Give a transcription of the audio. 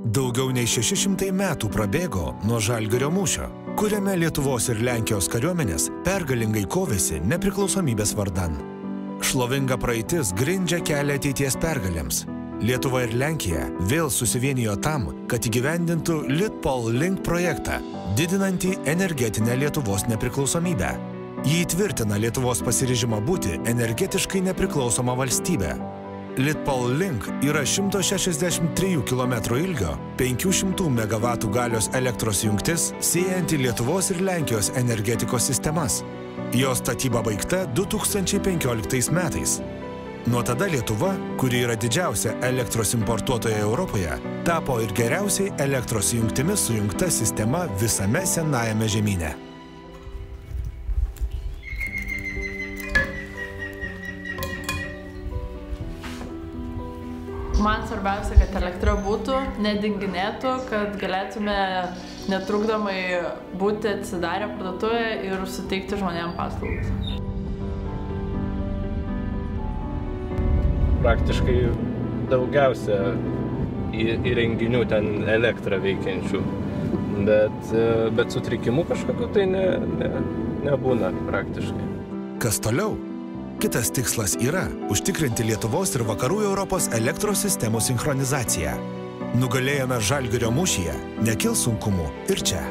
Daugiau nei 600 metų prabėgo nuo Žalgirio mūšio, kuriame Lietuvos ir Lenkijos kariuomenės pergalingai kovėsi nepriklausomybės vardan. Šlovinga praeitis grindžia kelią ateities pergalėms. Lietuva ir Lenkija vėl susivienijo tam, kad įgyvendintų Litpol Link projektą, didinantį energetinę Lietuvos nepriklausomybę. Jį įtvirtina Lietuvos pasiryžimą būti energetiškai nepriklausoma valstybė. Litpol Link yra 163 km ilgio, 500 MW galios elektros jungtis, siejanti Lietuvos ir Lenkijos energetikos sistemas. Jos statyba baigta 2015 metais. Nuo tada Lietuva, kuri yra didžiausia elektros importuotoja Europoje, tapo ir geriausiai elektros jungtimis sujungta sistema visame senajame žemyne. Man svarbiausia, kad elektra būtų, nedinginėtų, kad galėtume netrukdomai būti atsidarę parduotuvėje ir suteikti žmonėms paslaugas. Praktiškai daugiausia įrenginių ten elektrą veikiančių, bet sutrikimų kažkokių tai nebūna praktiškai. Kas toliau? Kitas tikslas yra užtikrinti Lietuvos ir Vakarų Europos elektros sistemų sinchronizaciją. Nugalėjome Žalgirio mūšyje, nekils sunkumų ir čia.